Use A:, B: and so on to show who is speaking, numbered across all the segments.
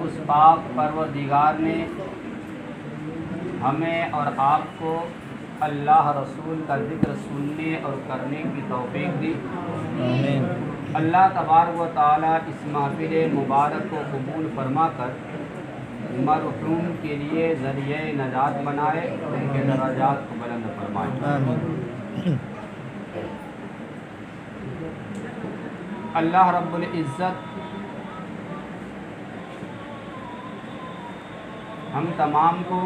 A: उस पाक परवरदिगार ने हमें और आपको अल्लाह रसूल का ज़िक्र सुनने और करने की तौफीक दी।
B: आमीन।
A: अल्लाह तबारक व तआला इस महफिल मुबारक को कबूल फरमाकर मरहूम के लिए ज़रिए नजात बनाए, उनके दर्जात को बुलंद फरमाए।
B: आमीन।
A: अल्लाह रब्बुल इज़्ज़त हम तमाम को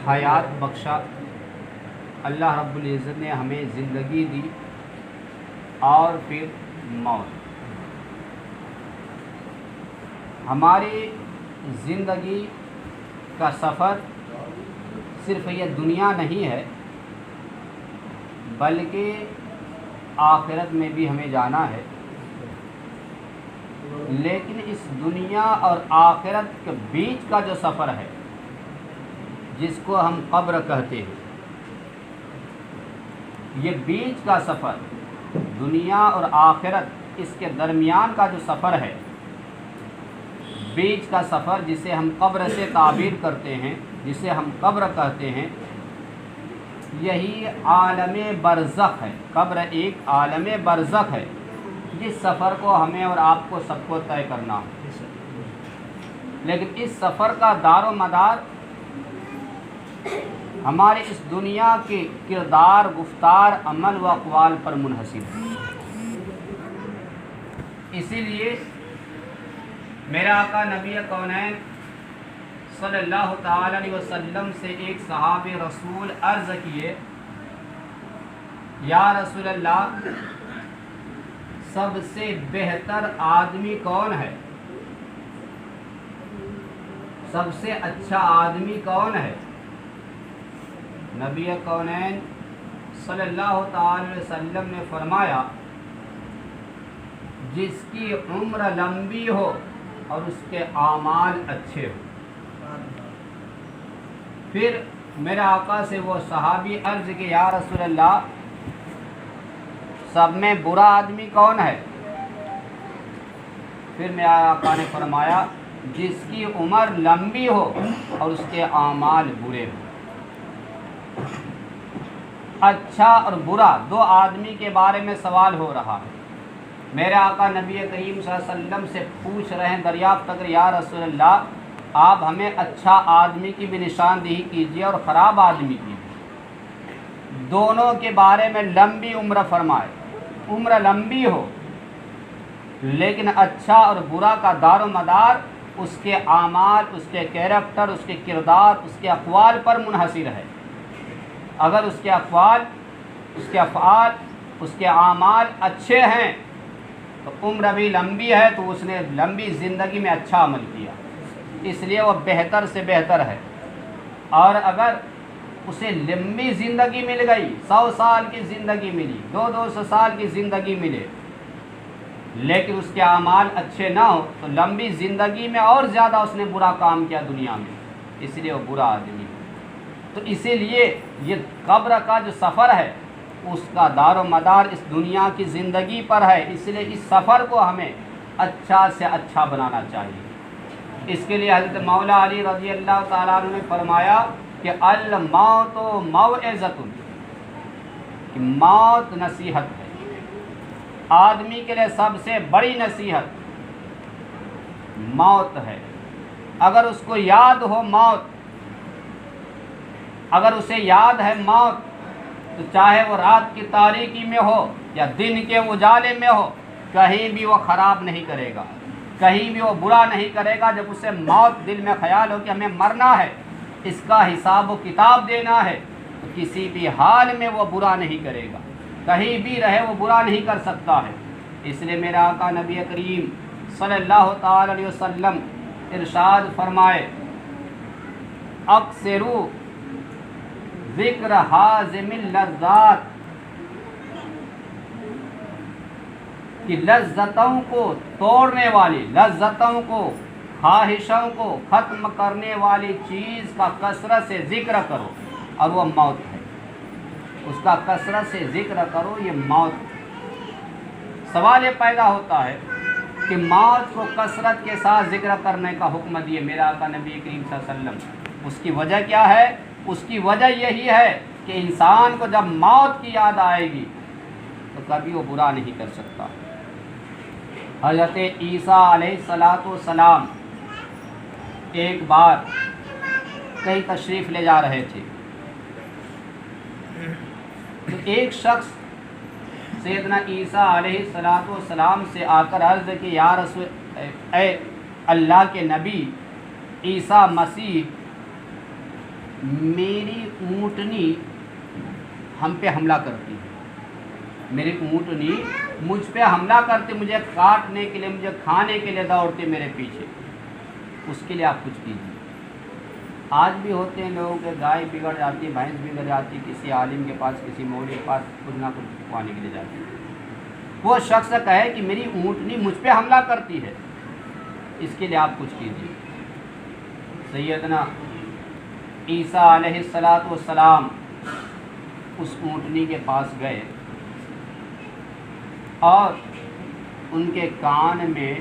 A: हयात बख्शा। अल्लाह रब्बुल इज़्ज़त ने हमें ज़िंदगी दी और फिर मौत। हमारी ज़िंदगी का सफ़र सिर्फ ये दुनिया नहीं है, बल्कि आखिरत में भी हमें जाना है। लेकिन इस दुनिया और आखिरत के बीच का जो सफ़र है, जिसको हम कब्र कहते हैं, ये बीच का सफ़र, दुनिया और आखिरत, इसके दरमियान का जो सफ़र है, बीच का सफ़र जिसे हम कब्र से ताबीर करते हैं, जिसे हम कब्र कहते हैं, यही आलमे बरज़ख है। कब्र एक आलमे बरज़ख है, जिस सफ़र को हमें और आपको सबको तय करना है। लेकिन इस सफ़र का दारो मदार हमारे इस दुनिया के किरदार, गुफ्तार, अमल व अक़वाल पर मुनहसिर है। इसीलिए मेरे आका नबी कौनैन सल्लल्लाहु ताला अलैहि वसल्लम से एक सहाबे रसूल अर्ज़ किए, या रसूल अल्लाह, सबसे बेहतर आदमी कौन है? सबसे अच्छा आदमी कौन है? नबी कौनैन सल्लल्लाहु ताला अलैहि वसल्लम ने फरमाया, जिसकी उम्र लंबी हो और उसके आमाल अच्छे हो। फिर मेरे आका से वो सहाबी अर्ज़ के, या रसूल अल्लाह, सब में बुरा आदमी कौन है? फिर मेरे आका ने फरमाया, जिसकी उम्र लंबी हो और उसके आमाल बुरे हो। अच्छा और बुरा दो आदमी के बारे में सवाल हो रहा है। मेरे आका नबी करीम सल्लल्लाहु अलैहि वसल्लम से पूछ रहे हैं, दरियाफ्त कर, या रसूल अल्लाह, आप हमें अच्छा आदमी की भी निशानदेही कीजिए और ख़राब आदमी की भी। दोनों के बारे में लंबी उम्र फरमाए। उम्र लंबी हो, लेकिन अच्छा और बुरा का दारो मदार उसके आमाल, उसके कैरेक्टर, उसके किरदार, उसके अक़वाल पर मुनहसिर है। अगर उसके अक़वाल, उसके अफ़आल, उसके आमाल अच्छे हैं तो उम्र भी लंबी है, तो उसने लंबी ज़िंदगी में अच्छा अमल किया, इसलिए वह बेहतर से बेहतर है। और अगर उसे लंबी ज़िंदगी मिल गई, 100 साल की ज़िंदगी मिली, 200 साल की ज़िंदगी मिले, लेकिन उसके आमाल अच्छे ना हो, तो लंबी ज़िंदगी में और ज़्यादा उसने बुरा काम किया दुनिया में, इसलिए वो बुरा आदमी है। तो इसीलिए ये कब्र का जो सफ़र है, उसका दारो मदार इस दुनिया की ज़िंदगी पर है। इसलिए इस सफ़र को हमें अच्छा से अच्छा बनाना चाहिए। इसके लिए हज़रत मौला अली रज़ी अल्लाह ताला अन्हु ने फरमाया कि अल मौत मौइज़तुन, कि मौत नसीहत है। आदमी के लिए सबसे बड़ी नसीहत मौत है। अगर उसको याद हो मौत, अगर उसे याद है मौत, तो चाहे वो रात की तारीकी में हो या दिन के उजाले में हो, कहीं भी वो ख़राब नहीं करेगा, कहीं भी वो बुरा नहीं करेगा। जब उसे मौत दिल में ख्याल हो कि हमें मरना है, इसका हिसाब व किताब देना है, तो किसी भी हाल में वो बुरा नहीं करेगा, कहीं भी रहे वो बुरा नहीं कर सकता है। इसलिए मेरा आका नबी करीम सल्लल्लाहु ताला अलैहि वसल्लम इरशाद फरमाए, अक्सरू ज़िक्र हाज़िमिल लज़्ज़ात, कि लज्जतों को तोड़ने वाली, लज्जतों को, ख्वाहिशों को ख़त्म करने वाली चीज़ का कसरत से ज़िक्र करो, और वह मौत है। उसका कसरत से ज़िक्र करो, ये मौत। सवाल ये पैदा होता है کہ موت کو کثرت کے ساتھ ذکر کرنے کا حکم دیے میرے آقا نبی کریم صلی اللہ علیہ وسلم۔ اس کی وجہ کیا ہے؟ اس کی وجہ یہی ہے کہ انسان کو جب موت کی یاد آئے گی تو کبھی وہ برا نہیں کر سکتا۔ حضرت عیسیٰ علیہ السلام ایک بار کہیں تشریف لے جا رہے تھے تو ایک شخص سیدنا عیسیٰ علیہ السلام سے آ کر عرض کہ یا رسول اے اللہ کے نبی عیسیٰ مسیح، میری اونٹنی ہم پہ حملہ کرتی ہے، میری اونٹنی مجھ پہ حملہ کرتی، مجھے کاٹنے کے لیے، مجھے کھانے کے لیے دوڑتے میرے پیچھے، اس کے لیے آپ کچھ کیجیے۔ آج بھی ہوتے ہیں لوگوں کے گائے بگڑ جاتی ہے، بھینس بگڑ جاتی ہے، کسی عالم کے پاس، کسی مولوی کے پاس کچھ نہ کچھ پوانے کے لیے جاتی ہے۔ وہ شخص کہے کہ میری اونٹنی مجھ پہ حملہ کرتی ہے، اس کے لیے آپ کچھ کیجیے۔ سیدنا عیسیٰ علیہ السلام اس اونٹنی کے پاس گئے اور ان کے کان میں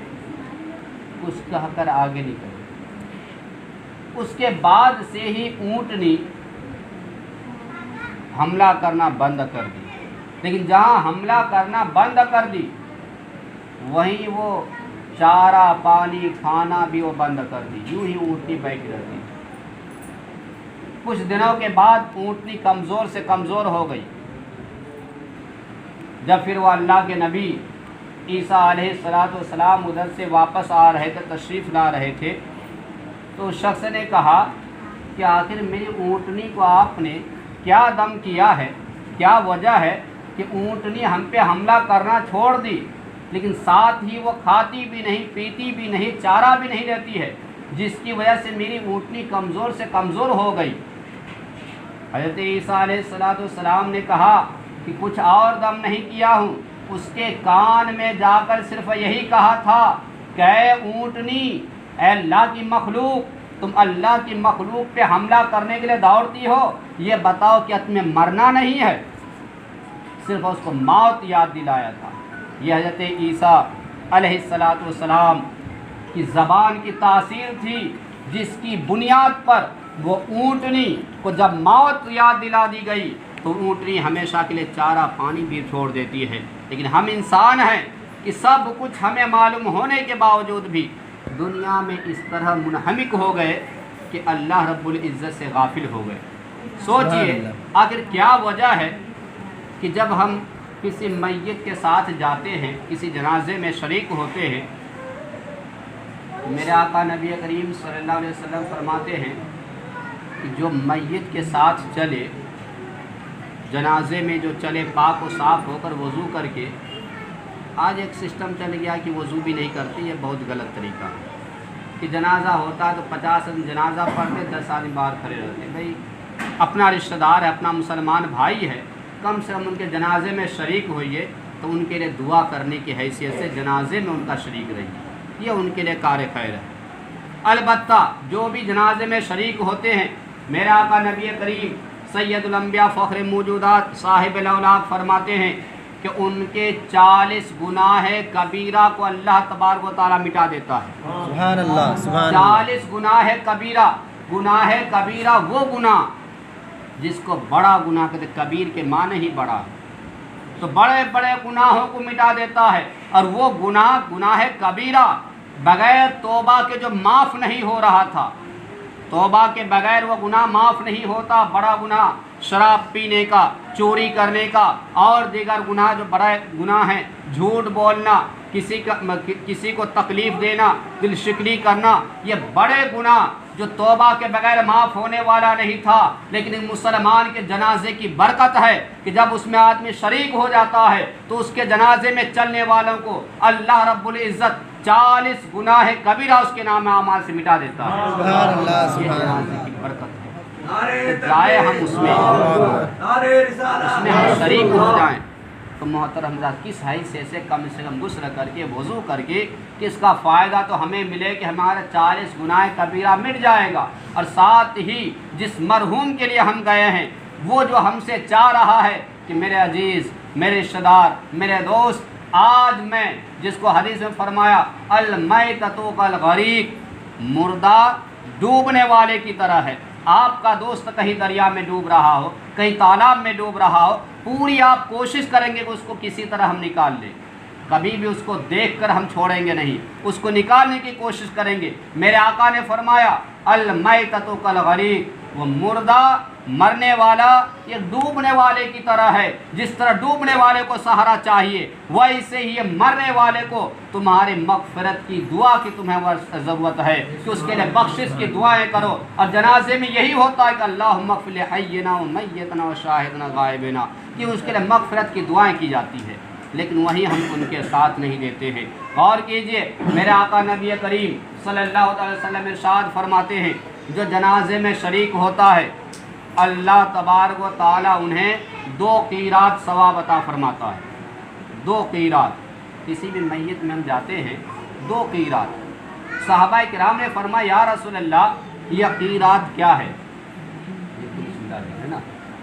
A: کچھ کہہ کر آگے نکلے۔ اس کے بعد سے ہی اونٹنی حملہ کرنا بند کر دی، لیکن جہاں حملہ کرنا بند کر دی وہیں وہ چارہ پانی کھانا بھی وہ بند کر دی، یوں ہی اونٹنی بیٹھی رہتی۔ کچھ دنوں کے بعد اونٹنی کمزور سے کمزور ہو گئی۔ جب پھر وہ اللہ کے نبی عیسیٰ علیہ السلام ادھر سے واپس آ رہے تھے، تشریف لا رہے تھے، تو اس شخص نے کہا کہ آخر میری اونٹنی کو آپ نے کیا دم کیا ہے، کیا وجہ ہے کہ اونٹنی ہم پہ حملہ کرنا چھوڑ دی، لیکن ساتھ ہی وہ کھاتی بھی نہیں، پیتی بھی نہیں، چارہ بھی نہیں لیتی ہے، جس کی وجہ سے میری اونٹنی کمزور سے کمزور ہو گئی۔ حضرت عیسیٰ علیہ السلام نے کہا کہ کچھ اور دم نہیں کیا ہوں، اس کے کان میں جا کر صرف یہی کہا تھا کہ اے اونٹنی، اے اللہ کی مخلوق، تم اللہ کی مخلوق پہ حملہ کرنے کے لیے دوڑتی ہو، یہ بتاؤ کہ تمہیں مرنا نہیں ہے؟ صرف اس کو موت یاد دلایا تھا۔ یہ حضرت عیسیٰ علیہ السلام کی زبان کی تاثیر تھی، جس کی بنیاد پر وہ اونٹنی کو جب موت یاد دلا دی گئی تو اونٹنی ہمیشہ کے لیے چارہ پانی بھی چھوڑ دیتی ہے۔ لیکن ہم انسان ہیں کہ سب کچھ ہمیں معلوم ہونے کے باوجود بھی دنیا میں اس طرح منہمک ہو گئے کہ اللہ رب العزت سے غافل ہو گئے۔ سوچئے آخر کیا وجہ ہے کہ جب ہم کسی میت کے ساتھ جاتے ہیں، کسی جنازے میں شریک ہوتے ہیں، میرے آقا نبی کریم صلی اللہ علیہ وسلم فرماتے ہیں کہ جو میت کے ساتھ چلے، جنازے میں جو چلے پاک و صاف ہو کر وضو کر کے، آج ایک سسٹم چل گیا کہ وضو بھی نہیں کرتے، یہ بہت غلط طریقہ ہے کہ جنازہ ہوتا ہے تو 50 آدمی جنازہ پڑھتے، 10 آدمی باہر کھڑے رہتے۔ بھائی اپنا رشتہ دار ہے، اپنا مسلمان بھائی ہے، کم سے کم ان کے جنازے میں شریک ہوئیے تو ان کے لیے دعا کرنے کی حیثیت سے جنازے میں ان کا شریک رہیے، یہ ان کے لیے کار خیر ہے۔ البتہ جو بھی جنازے میں شریک ہوتے ہیں، میرے آقا نبی کریم سید الانبیاء فخر موجودات صاحب الاولاق فرماتے ہیں کہ ان کے 40 گناہ کبیرہ کو اللہ تبارک و تعالیٰ مٹا دیتا ہے۔
B: سبحان اللہ، سبحان اللہ۔
A: 40 گناہ کبیرہ، گناہ کبیرہ وہ گناہ جس کو بڑا گناہ کہتے، کبیر کے معنی ہی بڑا ہے، تو بڑے بڑے گناہوں کو مٹا دیتا ہے۔ اور وہ گناہ کبیرہ بغیر توبہ کے جو معاف نہیں ہو رہا تھا، توبہ کے بغیر وہ گناہ معاف نہیں ہوتا۔ بڑا گناہ شراب پینے کا، چوری کرنے کا، اور دیگر گناہ جو بڑے گناہ ہیں، جھوٹ بولنا، کسی کو تکلیف دینا، دل شکنی کرنا، یہ بڑے گناہ جو توبہ کے بغیر معاف ہونے والا نہیں تھا، لیکن ایک مسلمان کے جنازے کی برکت ہے کہ جب اس میں آدمی شریک ہو جاتا ہے تو اس کے جنازے میں چلنے والوں کو اللہ رب العزت 40 گناہ کبیرہ اس کے نام اعمال سے مٹا دیتا ہے۔
B: سبحان اللہ،
A: یہ
B: سبحان
A: جنازے
B: اللہ۔
A: کی برکت ہے، جائے ہم اس میں ہم شریک ہو جائیں تو محترم حضرات کس حیثیت سے کم غسل کر کے وضو کر کے کس کا فائدہ تو ہمیں ملے کہ ہمارا 40 گناہ کبیرہ مٹ جائے گا، اور ساتھ ہی جس مرحوم کے لیے ہم گئے ہیں وہ جو ہم سے چاہ رہا ہے کہ میرے عزیز، میرے رشتہ دار، میرے دوست، آج میں جس کو حدیث میں فرمایا المیتۃ کالغریق، مردہ ڈوبنے والے کی طرح ہے۔ آپ کا دوست کہیں دریا میں ڈوب رہا ہو، کہیں تالاب میں ڈوب رہا ہو، پوری آپ کوشش کریں گے کہ اس کو کسی طرح ہم نکال لیں، کبھی بھی اس کو دیکھ کر ہم چھوڑیں گے نہیں، اس کو نکالنے کی کوشش کریں گے۔ میرے آقا نے فرمایا المیتۃ کالغریق، وہ مردہ مرنے والا یہ ڈوبنے والے کی طرح ہے۔ جس طرح ڈوبنے والے کو سہارا چاہیے، ویسے ہی یہ مرنے والے کو تمہاری مغفرت کی دعا کی تمہیں ضرورت ہے کہ اس کے لیے بخشش کی دعائیں کرو۔ اور جنازے میں یہی ہوتا ہے کہ اللہم اغفر لحینا و میتنا و شاہدنا غائبنا، کہ اس کے لیے مغفرت کی دعائیں کی جاتی ہے، لیکن وہیں ہم ان کے ساتھ نہیں دیتے ہیں۔ غور کیجئے، میرے آقا نبی کریم صلی اللہ علیہ وسلم ارشاد فرماتے ہیں جو جنازے میں شریک ہوتا ہے اللہ تبارک و تعالیٰ انہیں 2 قیرات ثواب عطا فرماتا ہے۔ 2 قیرات، کسی بھی میت میں ہم جاتے ہیں 2 قیرات۔ صحابہ کرام نے فرمایا یا رسول اللہ یہ قیرات کیا ہے؟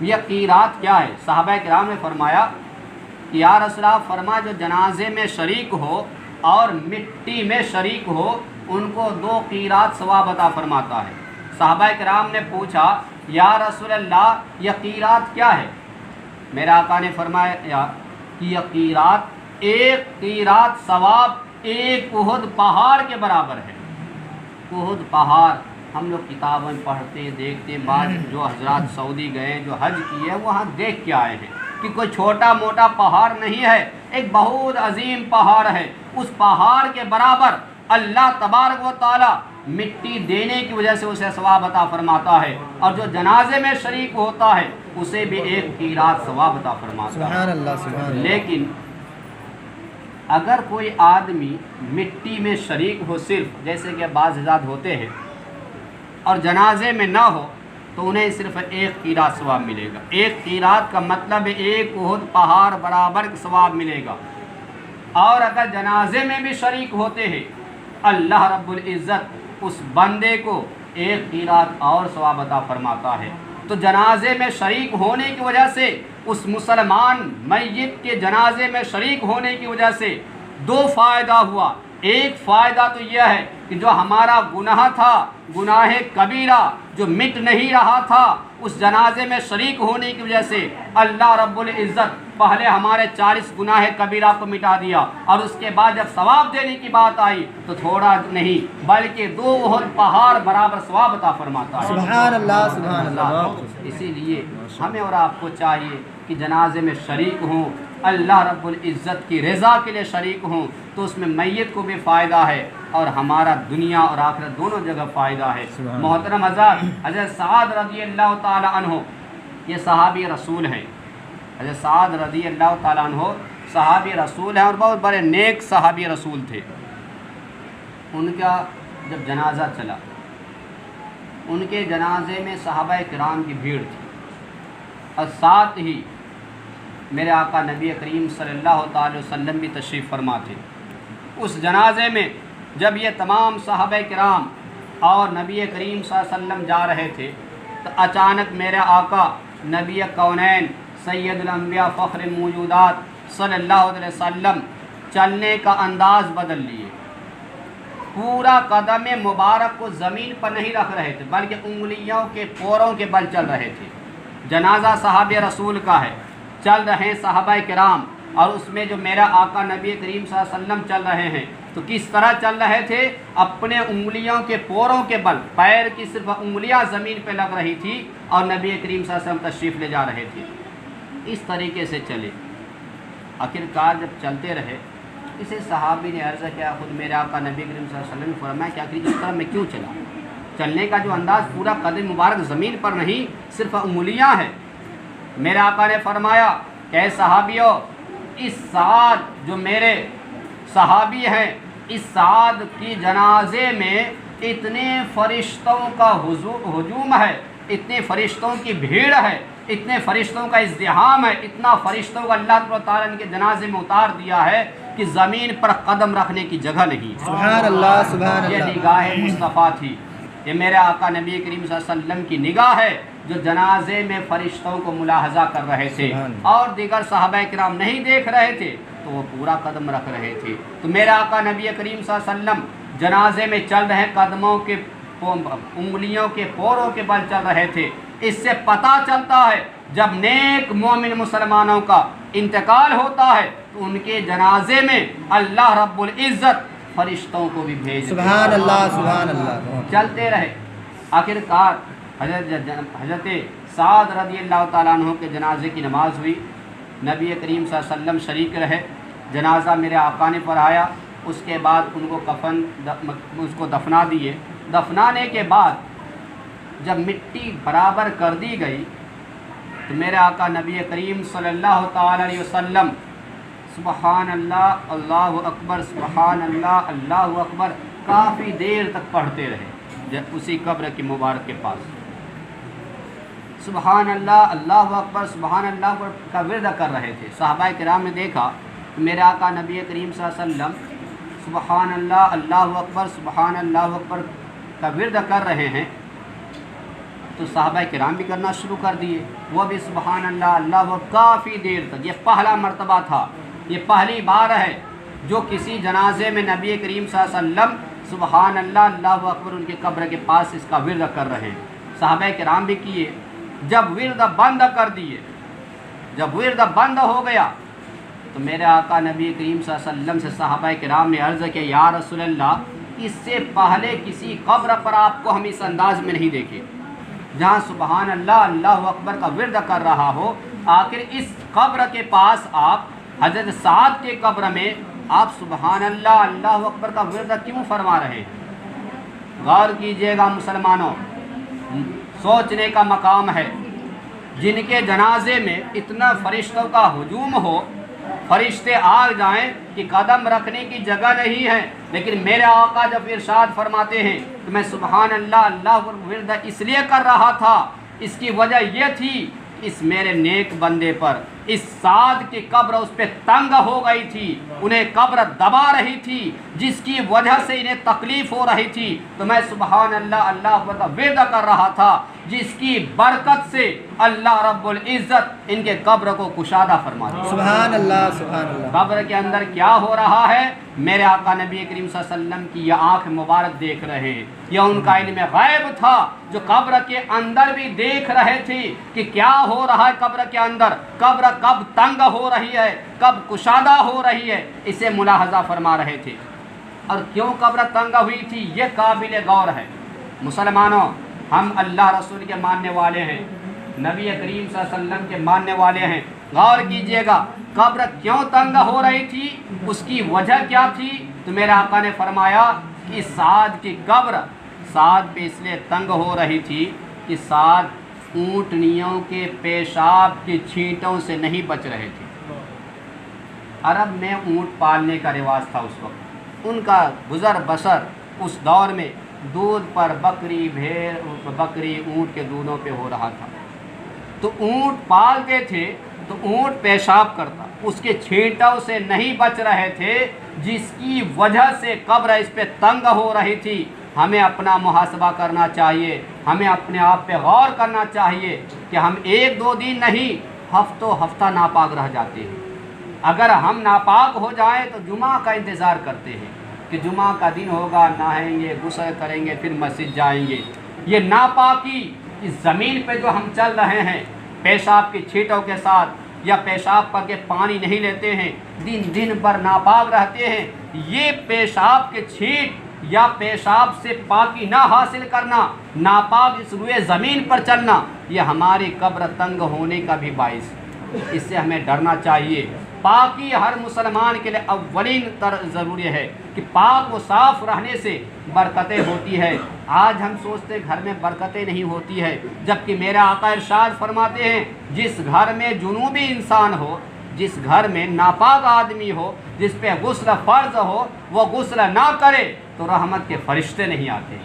A: یہ قیرات کیا ہے؟ صحابہ کرام نے فرمایا کہ یا رسول اللہ، فرما جو جنازے میں شریک ہو اور مٹی میں شریک ہو ان کو 2 قیرات ثواب عطا فرماتا ہے۔ صحابہ کرام نے پوچھا یا رسول اللہ یہ قیرات کیا ہے؟ میرے آقا نے فرمایا کہ یہ قیرات، 1 قیرات ثواب 1 احد پہاڑ کے برابر ہے۔ احد پہاڑ ہم لوگ کتابوں میں پڑھتے دیکھتے، بعض جو حضرات سعودی گئے جو حج کیے وہاں دیکھ کے آئے ہیں کہ کوئی چھوٹا موٹا پہاڑ نہیں ہے، ایک بہت عظیم پہاڑ ہے۔ اس پہاڑ کے برابر اللہ تبارک و تعالی مٹی دینے کی وجہ سے اسے ثواب عطا فرماتا ہے، اور جو جنازے میں شریک ہوتا ہے اسے بھی 1 قیرات ثواب عطا فرماتا ہے۔
B: سبحان اللہ سبحان اللہ۔
A: لیکن اگر کوئی آدمی مٹی میں شریک ہو صرف، جیسے کہ بعض حضرات ہوتے ہیں، اور جنازے میں نہ ہو تو انہیں صرف 1 قیرات ثواب ملے گا۔ 1 قیرات کا مطلب 1 احد پہاڑ برابر ثواب ملے گا۔ اور اگر جنازے میں بھی شریک ہوتے ہیں اللہ رب العزت اس بندے کو 1 قیرات اور ثواب عطا فرماتا ہے۔ تو جنازے میں شریک ہونے کی وجہ سے، اس مسلمان میت کے جنازے میں شریک ہونے کی وجہ سے 2 فائدہ ہوا۔ ایک فائدہ تو یہ ہے کہ جو ہمارا گناہ تھا، گناہ کبیرہ جو مٹ نہیں رہا تھا، اس جنازے میں شریک ہونے کی وجہ سے اللہ رب العزت پہلے ہمارے 40 گناہ کبیرہ کو مٹا دیا، اور اس کے بعد جب ثواب دینے کی بات آئی تو تھوڑا نہیں بلکہ 2 احد پہاڑ برابر ثواب عطا فرماتا ہے۔
B: سبحان اللہ سبحان اللہ۔
A: اسی لیے ہمیں اور آپ کو چاہیے کہ جنازے میں شریک ہوں، اللہ رب العزت کی رضا کے لیے شریک ہوں، تو اس میں میت کو بھی فائدہ ہے اور ہمارا دنیا اور آخرت دونوں جگہ فائدہ ہے۔ محترم حضرات، حضرت سعد رضی اللہ تعالی عنہ یہ صحابی رسول ہیں۔ حضرت سعد رضی اللہ تعالیٰ عنہ صحابی رسول ہیں اور بہت بڑے نیک صحابی رسول تھے۔ ان کا جب جنازہ چلا، ان کے جنازے میں صحابہ کرام کی بھیڑ تھی، اور ساتھ ہی میرے آقا نبی کریم صلی اللہ تعالی وسلم بھی تشریف فرما تھے۔ اس جنازے میں جب یہ تمام صحابہ کرام اور نبی کریم صلی اللہ علیہ وسلم جا رہے تھے تو اچانک میرے آقا نبی کونین سید الانبیاء فخر موجودات صلی اللہ علیہ وسلم چلنے کا انداز بدل لیے۔ پورا قدم مبارک کو زمین پر نہیں رکھ رہے تھے بلکہ انگلیوں کے پوروں کے بل چل رہے تھے۔ جنازہ صحابہ رسول کا ہے، چل رہے ہیں صحابہ کرام، اور اس میں جو میرا آقا نبی کریم صلی اللہ علیہ وسلم چل رہے ہیں تو کس طرح چل رہے تھے؟ اپنے انگلیوں کے پوروں کے بل، پیر کی صرف انگلیاں زمین پہ لگ رہی تھی اور نبی کریم صلی اللہ علیہ وسلم تشریف لے جا رہے تھے۔ اس طریقے سے چلے، آخرکار جب چلتے رہے کسی صحابی نے عرض کیا خود میرے آقا نبی کریم صلی اللہ علیہ وسلم نے فرمایا کہ آخر اس طرح میں کیوں چلا؟ چلنے کا جو انداز پورا قدم مبارک زمین پر نہیں صرف انگلیاں ہیں۔ میرے آقا نے فرمایا کہ اے صحابیوں، اس سعد جو میرے صحابی ہیں، اس سعد کی جنازے میں اتنے فرشتوں کا ہجوم ہے، اتنے فرشتوں کی بھیڑ ہے، اتنے فرشتوں کا ازدحام ہے، اتنا فرشتوں کا اللہ تعالیٰ نے کے جنازے میں اتار دیا ہے کہ زمین پر قدم رکھنے کی جگہ نہیں۔
B: سبحان اللہ سبحان اللہ۔
A: یہ نگاہ مصطفیٰ تھی، یہ میرے آقا نبی کریم صلی اللہ علیہ وسلم کی نگاہ ہے جو جنازے میں فرشتوں کو ملاحظہ کر رہے تھے، اور دیگر صحابہ کرام نہیں دیکھ رہے تھے، तो वो पूरा कदम रख रहे थे। तो मेरे आका नबी करीम सल्लल्लाहु अलैहि वसल्लम जनाजे में चल रहे कदमों के उंगलियों के पोरों के बल चल रहे थे। इससे पता चलता है जब नेक मोमिन मुसलमानों का इंतकाल होता है तो उनके जनाजे में अल्लाह रब्बुल इज़्ज़त फरिश्तों को भी भेज
B: सुभान अल्लाह सुभान अल्लाह।
A: चलते रहे। आखिरकार हज़रत साद रज़ियल्लाहु ताला अन्हु के जनाजे की नमाज हुई। नबी करीम सल्लल्लाहु अलैहि वसल्लम शरीक रहे। जनाजा मेरे आका ने पढ़ाया। उसके बाद उनको उसको दफना दिए। दफनाने के बाद जब मिट्टी बराबर कर दी गई तो मेरे आका नबी करीम सल्लल्लाहु ताला अलैहि वसल्लम सुबहान अल्लाह अल्लाहु अकबर सुबहान अल्लाह अल्लाहु अकबर काफ़ी देर तक पढ़ते रहे जब उसी कब्र की मुबारक के पास। सुबहान अल्लाह अल्लाहु अकबर सुबहान अल्लाह का विर्द कर रहे थे। सहाबाए किराम ने देखा कि मेरे आका नबी करीम सल्लल्लाहु अलैहि वसल्लम सुबहान अल्लाह अल्लाहु अकबर सुबहान अल्लाहु अकबर का विर्द कर रहे हैं, तो सहाबाए किराम भी करना शुरू कर दिए। वह भी सुबहान अल्लाह अल्लाह काफ़ी देर तक। ये पहला मर्तबा था, ये पहली बार है जो किसी जनाजे में नबी करीम सल्लल्लाहु अलैहि वसल्लम सुबहान अल्लाह अल्लाहु अकबर उनके कब्र के पास इसका विर्द कर रहे हैं। सहाबाए किराम भी किए। जब विर्द बंद कर दिए, जब विर्द बंद हो गया तो मेरे आका नबी करीम सल्लल्लाहु अलैहि वसल्लम से सहाबाए किराम ने अर्ज़ किया, या रसूल अल्लाह, इससे पहले किसी कब्र पर आपको हम इस अंदाज में नहीं देखे जहाँ सुबहान अल्लाह अल्लाहु अकबर का विर्द कर रहा हो। आखिर इस कब्र के पास आप हज़रत साद के कब्र में आप सुबहान अल्लाह अल्लाहु अकबर का विर्द क्यों फरमा रहे हैं? गौर कीजिएगा मुसलमानों, सोचने का मकाम है। जिनके जनाजे में इतना फरिश्तों का हुजूम हो, फरिश्ते आ जाएं कि कदम रखने की जगह नहीं है, लेकिन मेरे आका जब इरशाद फरमाते हैं कि मैं सुबहान अल्लाह अल्लाह विर्द इसलिए कर रहा था, इसकी वजह यह थी इस मेरे नेक बंदे पर इस साद की कब्र उस पर तंग हो गई थी, उन्हें कब्र दबा रही थी, जिसकी वजह से इन्हें तकलीफ़ हो रही थी। तो मैं सुबहान अल्लाह अल्लाह का विर्द कर रहा था, जिसकी बरकत से अल्लाह रब्बुल इज़्ज़त इनके कब्र को कुशादा फरमा दिया।
B: सुभान अल्लाह सुभान अल्लाह।
A: कब्र के अंदर क्या हो रहा है मेरे आका नबी करीम सल्लल्लाहु अलैहि वसल्लम की यह आँख मुबारक देख रहे हैं। यह उनका इल्म गैब था जो कब्र के अंदर भी देख रहे थे कि क्या हो रहा है कब्र के अंदर, कब्र कब तंग हो रही है, कब कुशादा हो रही है, इसे मुलाहजा फरमा रहे थे। और क्यों कब्र तंग हुई थी ये काबिल गौर है। मुसलमानों, हम अल्लाह रसूल के मानने वाले हैं, नबी करीम सल्लल्लाहु अलैहि वसल्लम के मानने वाले हैं। गौर कीजिएगा, कब्र क्यों तंग हो रही थी, उसकी वजह क्या थी? तो मेरे आका ने फरमाया कि साद की कब्र साद पे इसलिए तंग हो रही थी कि साद ऊँटनियों के पेशाब की छींटों से नहीं बच रहे थे। अरब में ऊँट पालने का रिवाज था उस वक्त। उनका गुज़र बसर उस दौर में दूध पर बकरी भेड़ बकरी ऊँट के दूधों पे हो रहा था। तो ऊँट पालते थे तो ऊँट पेशाब करता, उसके छींटों से नहीं बच रहे थे, जिसकी वजह से कब्र इस पे तंग हो रही थी। हमें अपना मुहासबा करना चाहिए, हमें अपने आप पे गौर करना चाहिए कि हम एक दो दिन नहीं हफ्तों हफ्ता नापाक रह जाते हैं। अगर हम नापाक हो जाएं तो जुमा का इंतज़ार करते हैं कि जुमा का दिन होगा, नहाएंगे, गुस्ल करेंगे, फिर मस्जिद जाएंगे। ये नापाकी इस ज़मीन पे जो हम चल रहे हैं पेशाब की छींटों के साथ या पेशाब करके पानी नहीं लेते हैं, दिन दिन भर नापाक रहते हैं, ये पेशाब के छींट या पेशाब से पाकी ना हासिल करना, नापाक इस रुए ज़मीन पर चलना, ये हमारी कब्र तंग होने का भी बाइस। इससे हमें डरना चाहिए। पाकी हर मुसलमान के लिए अव्वलीन तर ज़रूरी है कि पाक व साफ़ रहने से बरकतें होती है। आज हम सोचते घर में बरकतें नहीं होती है, जबकि मेरा आका इरशाद फरमाते हैं जिस घर में जुनूबी इंसान हो, जिस घर में नापाक आदमी हो, जिस पे गुस्ल फ़र्ज हो, वो गुस्ल ना करे तो रहमत के फ़रिश्ते नहीं आते।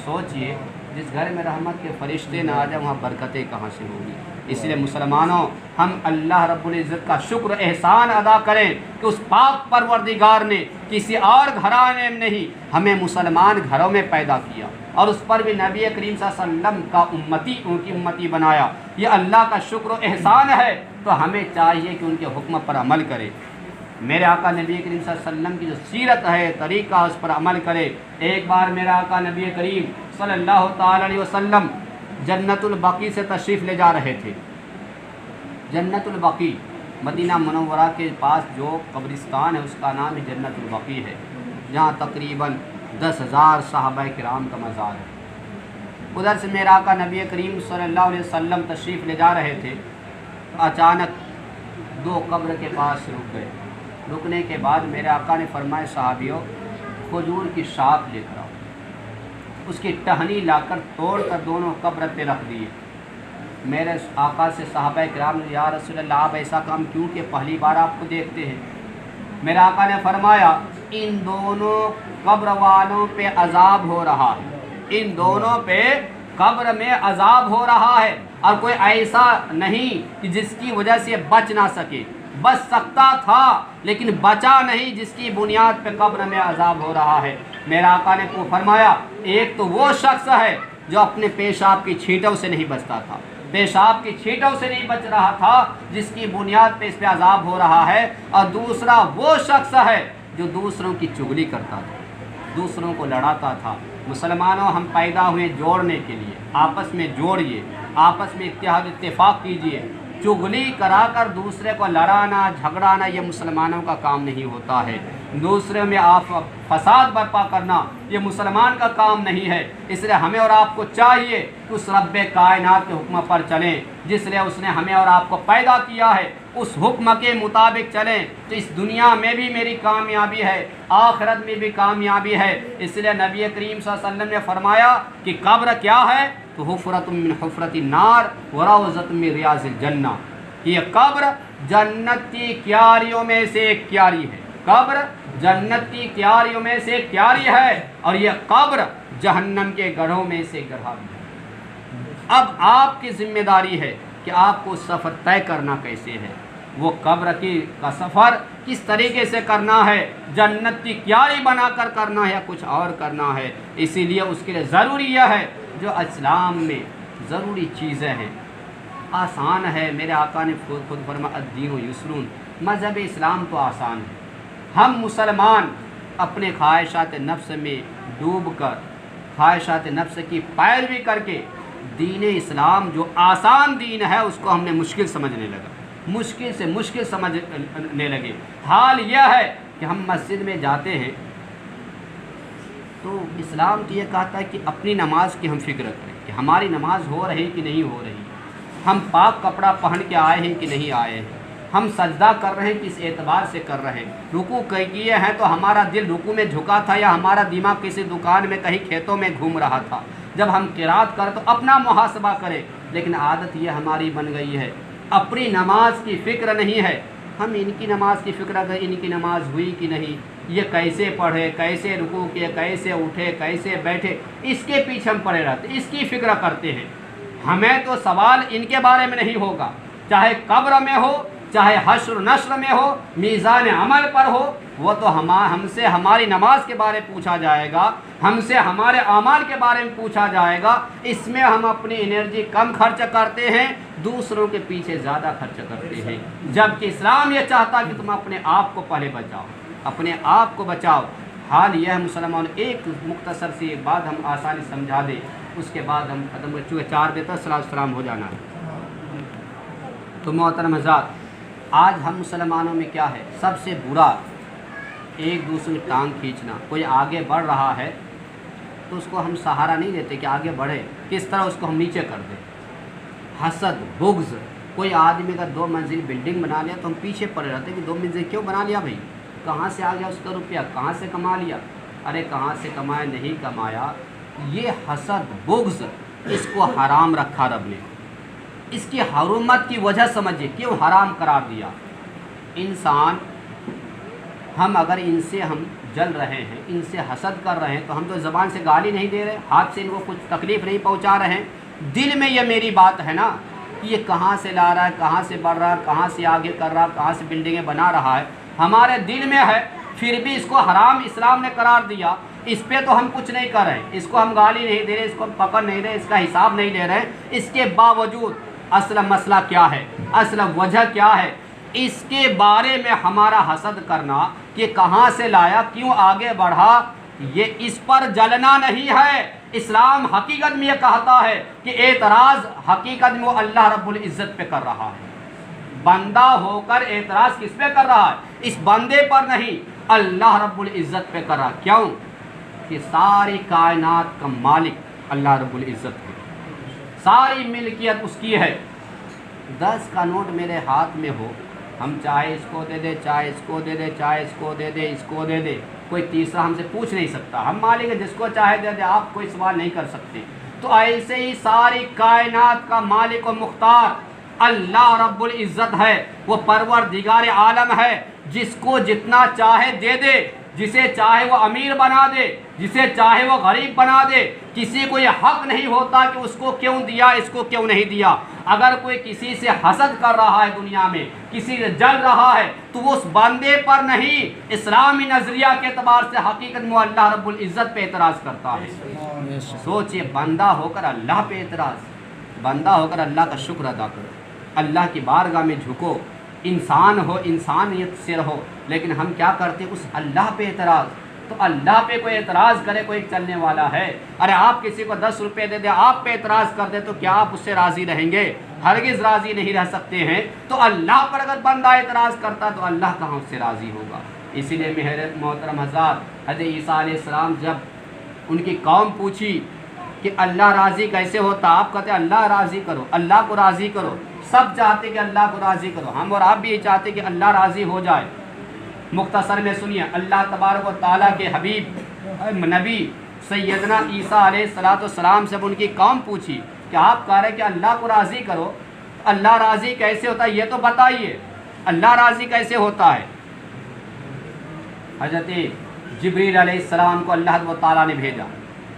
A: सोचिए, जिस घर में रहमत के फ़रिश्ते ना आ जाए वहाँ बरकतें कहाँ से होंगी। इसलिए मुसलमानों, हम अल्लाह रब्बुल इज़्ज़त का शुक्र एहसान अदा करें कि उस पाक परवरदिगार ने किसी और घराने में नहीं, हमें मुसलमान घरों में पैदा किया और उस पर भी नबी करीम सल्लल्लाहु अलैहि वसल्लम का उनकी उम्मती बनाया। ये अल्लाह का शुक्र एहसान है, तो हमें चाहिए कि उनके हुक्म पर अमल करें। मेरे आका नबी करीम सल्लल्लाहु अलैहि वसल्लम की जो सीरत है, तरीक़ा, उस पर अमल करे। एक बार मेरे आका नबी करीम सल्लल्लाहु ताला अलैहि वसल्लम जन्नतुल बकी से तशरीफ़ ले जा रहे थे। जन्नतुल बकी मदीना मुनव्वरा के पास जो कब्रिस्तान है उसका नाम ही जन्नतुल बकी है, जहाँ तकरीबन 10,000 सहाबा किराम का मज़ार है। उधर से मेरा आका नबी करीम सल्लल्लाहु अलैहि वसल्लम तशरीफ़ ले जा रहे थे, अचानक दो कब्र के पास रुक गए। रुकने के बाद मेरे आका ने फरमाया, सहाबियों खजूर की शाख लेकर आओ। उसकी टहनी लाकर तोड़कर दोनों कब्र पे रख दिए। मेरे आका से सहाबा किराम ने, या रसूल अल्लाह आप ऐसा काम क्यों कि पहली बार आपको देखते हैं। मेरे आका ने फरमाया, इन दोनों कब्र वालों पे अजाब हो रहा है, इन दोनों पे कब्र में अजाब हो रहा है, और कोई ऐसा नहीं कि जिसकी वजह से बच ना सके। बच सकता था लेकिन बचा नहीं, जिसकी बुनियाद पे कब्र में अजाब हो रहा है। मेरा आका ने फरमाया, एक तो वो शख्स है जो अपने पेशाब की छींटों से नहीं बचता था, पेशाब की छींटों से नहीं बच रहा था, जिसकी बुनियाद पे इस पे अजाब हो रहा है। और दूसरा वो शख्स है जो दूसरों की चुगली करता था, दूसरों को लड़ाता था। मुसलमानों, हम पैदा हुए जोड़ने के लिए, आपस में जोड़िए, आपस में इत्तेहाद इत्तेफाक कीजिए। चुगली कराकर दूसरे को लड़ाना झगड़ाना ये मुसलमानों का काम नहीं होता है। दूसरे में आप फसाद बर्पा करना ये मुसलमान का काम नहीं है। इसलिए हमें और आपको चाहिए कि उस रब्बे कायनात के हुक्म पर चलें, जिसलिए उसने हमें और आपको पैदा किया है, उस हुक्म के मुताबिक चलें तो इस दुनिया में भी मेरी कामयाबी है, आखिरत में भी कामयाबी है। इसलिए नबी करीम सल्लल्लाहु अलैहि वसल्लम ने फरमाया कि कब्र क्या है, तो हुफ़रतुम मिन हुफ़रतिन नार व रौज़तुम मिन रियाज़िल जन्नह। ये कब्र जन्नत की क्यारियों में से एक क्यारी है, कब्र जन्नत की क्यारियों में से एक क्यारी है, और ये कब्र जहन्नम के गढ़ों में से गढ़ा भी है। अब आपकी जिम्मेदारी है कि आपको सफ़र तय करना कैसे है, वो कब्र का सफ़र किस तरीके से करना है, जन्नत की क्यारी बनाकर करना है या कुछ और करना है। इसीलिए उसके लिए ज़रूरी यह है, जो इस्लाम में ज़रूरी चीज़ें हैं आसान है। मेरे आका ने खुद फरमाया, अद्दीनु युस्रुन, मज़हब इस्लाम तो आसान है। हम मुसलमान अपने ख्वाहिशात नफ्स में डूब कर, ख्वाहिशात नफ्स की पैरवी करके दीन इस्लाम जो आसान दीन है उसको हमने मुश्किल समझने लगा, मुश्किल से मुश्किल समझने लगे। हाल यह है कि हम मस्जिद में जाते हैं तो इस्लाम तो ये कहता है कि अपनी नमाज की हम फिक्र करें कि हमारी नमाज हो रही कि नहीं हो रही, हम पाक कपड़ा पहन के आए हैं कि नहीं आए हैं, हम सजदा कर रहे हैं किस एतबार से कर रहे हैं, रुकू किए हैं तो हमारा दिल रुकू में झुका था या हमारा दिमाग किसी दुकान में कहीं खेतों में घूम रहा था। जब हम किरात करें तो अपना मुहासबा करें, लेकिन आदत ये हमारी बन गई है, अपनी नमाज की फ़िक्र नहीं है। हम इनकी नमाज की फ़िक्र करें, इनकी नमाज हुई कि नहीं, ये कैसे पढ़े, कैसे रुकू किए, कैसे उठे, कैसे बैठे, इसके पीछे हम पड़े रहते, इसकी फ़िक्र करते हैं। हमें तो सवाल इनके बारे में नहीं होगा, चाहे कब्र में हो, चाहे हश्र नश्र में हो, मीज़ान अमल पर हो, वो तो हमसे हमारी नमाज के बारे में पूछा जाएगा, हमसे हमारे अमाल के बारे में पूछा जाएगा। इसमें हम अपनी एनर्जी कम खर्च करते हैं, दूसरों के पीछे ज़्यादा खर्च करते हैं, जबकि इस्लाम ये चाहता कि तुम अपने आप को पहले बचाओ, अपने आप को बचाओ। हाल यह है मुसलमान, एक मुख्तसर सी एक बात हम आसानी समझा दें, उसके बाद हम ख़त्म कर चुके, 4 बजे तक सलाम हो जाना है। तो मोहतरम हज़रात, आज हम मुसलमानों में क्या है, सबसे बुरा एक दूसरे की टांग खींचना। कोई आगे बढ़ रहा है तो उसको हम सहारा नहीं देते कि आगे बढ़े, किस तरह उसको हम नीचे कर दें। हसद, बुग़्ज़, कोई आदमी का 2 मंजिल बिल्डिंग बना लिया तो हम पीछे पड़े रहते हैं कि 2 मंजिल क्यों बना लिया भाई, कहाँ से आ गया उसका रुपया, कहाँ से कमा लिया, अरे कहाँ से कमाया, नहीं कमाया। ये हसद, बुग़्ज़, इसको हराम रखा रब ने, इसकी हरुमत की वजह समझिए क्यों हराम करार दिया। इंसान, हम अगर इनसे हम जल रहे हैं, इनसे हसद कर रहे हैं, तो हम तो ज़बान से गाली नहीं दे रहे, हाथ से इनको कुछ तकलीफ़ नहीं पहुंचा रहे हैं, दिल में ये मेरी बात है ना कि ये कहाँ से ला रहा है, कहाँ से बढ़ रहा है, कहाँ से आगे कर रहा है, कहाँ से बिल्डिंगें बना रहा है, हमारे दिल में है, फिर भी इसको हराम इस्लाम ने करार दिया। इस पे तो हम कुछ नहीं कर रहे हैं, इसको हम गाली नहीं दे रहे, इसको हम पकड़ नहीं रहे, इसका हिसाब नहीं ले रहे। इसके बावजूद असल मसला क्या है, असल वजह क्या है, اس کے بارے میں ہمارا حسد کرنا کہ کہاں سے لایا، کیوں آگے بڑھا، یہ اس پر جلنا نہیں ہے۔ اسلام حقیقت میں یہ کہتا ہے کہ اعتراض حقیقت میں وہ اللہ رب العزت پہ کر رہا ہے۔ بندہ ہو کر اعتراض کس پہ کر رہا ہے؟ اس بندے پر نہیں، اللہ رب العزت پہ کر رہا ہے۔ کیوں؟ کہ ساری کائنات کا مالک اللہ رب العزت ہے، ساری ملکیت اس کی ہے۔ 10 کا نوٹ میرے ہاتھ میں ہو، ہم چاہے اس کو دے دے، چاہے اس کو دے دے، چاہے اس کو دے دے، اس کو دے دے، کوئی تیسرا ہم سے پوچھ نہیں سکتا، ہم مالک ہیں، جس کو چاہے دے دے، آپ کوئی سوال نہیں کر سکتے۔ تو ایسے ہی ساری کائنات کا مالک و مختار اللہ رب العزت ہے، وہ پروردگار عالم ہے، جس کو جتنا چاہے دے دے، جسے چاہے وہ امیر بنا دے، جسے چاہے وہ غریب بنا دے۔ کسی کو یہ حق نہیں ہوتا کہ اس کو کیوں دیا، اس کو کیوں نہیں دیا۔ اگر کوئی کسی سے حسد کر رہا ہے دنیا میں، کسی سے جل رہا ہے، تو وہ اس بندے پر نہیں، اسلامی نظریہ کے اعتبار سے حقیقت میں اللہ رب العزت پہ اعتراض کرتا ہے۔ سوچئے، بندہ ہو کر اللہ پہ اعتراض، بندہ ہو کر اللہ کا شکر ادا کرو، اللہ کی بارگاہ میں جھکو، انسان ہو، انسانیت سے رہو۔ لیکن ہم کیا کرتے ہیں؟ اس اللہ پہ اعتراض۔ تو اللہ پہ کوئی اعتراض کرے، کوئی چلنے والا ہے؟ ارے آپ کسی کو 10 روپے دے دیں، آپ پہ اعتراض کر دے، تو کیا آپ اس سے راضی رہیں گے؟ ہرگز راضی نہیں رہ سکتے ہیں۔ تو اللہ پر اگر بندہ اعتراض کرتا تو اللہ کہاں اس سے راضی ہوگا؟ اسی لیے میرے محترم حضرات، حضرت عیسیٰ علیہ السلام جب ان کی قوم پوچھی کہ اللہ راضی کیسے ہوتا، آپ کہتے ہیں اللہ راضی کرو، اللہ کو راضی کرو۔ سب چاہتے کہ اللہ کو راضی کرو، ہم اور آپ بھی یہ چاہتے کہ اللہ راضی ہو جائے۔ مختصر میں سنیے، اللہ تبارک و تعالیٰ کے حبیب نبی سیدنا عیسیٰ علیہ السلام سے ان کی قوم پوچھی کہ آپ کہہ رہے کہ اللہ کو راضی کرو، اللہ راضی کیسے ہوتا ہے یہ تو بتائیے، اللہ راضی کیسے ہوتا ہے؟ حضرت جبریل علیہ السلام کو اللہ تعالیٰ نے بھیجا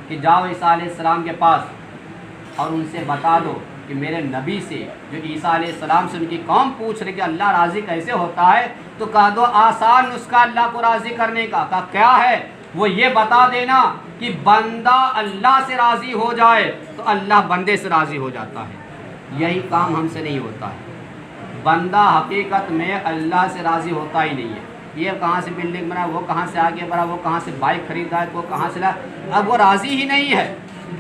A: کہ جاؤ عیسیٰ علیہ السلام کے پاس اور ان سے بتا دو کہ میرے نبی سے، جو عیسیٰ علیہ السلام سے ان کی قوم پوچھ رہے کہ اللہ راضی کیسے ہوتا ہے، تو کہا دو آسان نسخہ اللہ کو راضی کرنے کا۔ کہا کیا ہے؟ وہ یہ بتا دینا کہ بندہ اللہ سے راضی ہو جائے تو اللہ بندے سے راضی ہو جاتا ہے۔ یہی کام ہم سے نہیں ہوتا ہے۔ بندہ حقیقت میں اللہ سے راضی ہوتا ہی نہیں ہے۔ یہ کہاں سے بلڈنگ بنا، وہ کہاں سے آگے بڑھا، وہ کہاں سے بائک خریدا ہے، وہ کہاں سے لایا، اب وہ راضی ہی نہیں ہے۔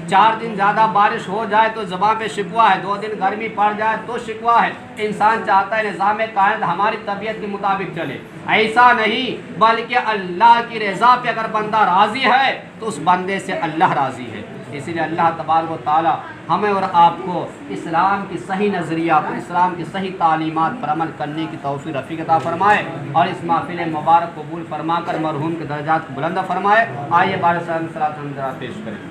A: 4 دن زیادہ بارش ہو جائے تو زبان پہ شکوہ ہے، 2 دن گرمی پڑ جائے تو شکوہ ہے۔ انسان چاہتا ہے نظام کائنات ہماری طبیعت کے مطابق چلے، ایسا نہیں، بلکہ اللہ کی رضا پہ اگر بندہ راضی ہے تو اس بندے سے اللہ راضی ہے۔ اسی لیے اللہ تبارک و تعالی ہمیں اور آپ کو اسلام کی صحیح نظریہ پر، اسلام کی صحیح تعلیمات پر عمل کرنے کی توفیق رفیق عطا فرمائے، اور اس محفل مبارک قبول فرما کر مرحوم کے درجات کو بلند فرمائے۔ آئیے بارہ صلاۃ ہم ذرا پیش کریں۔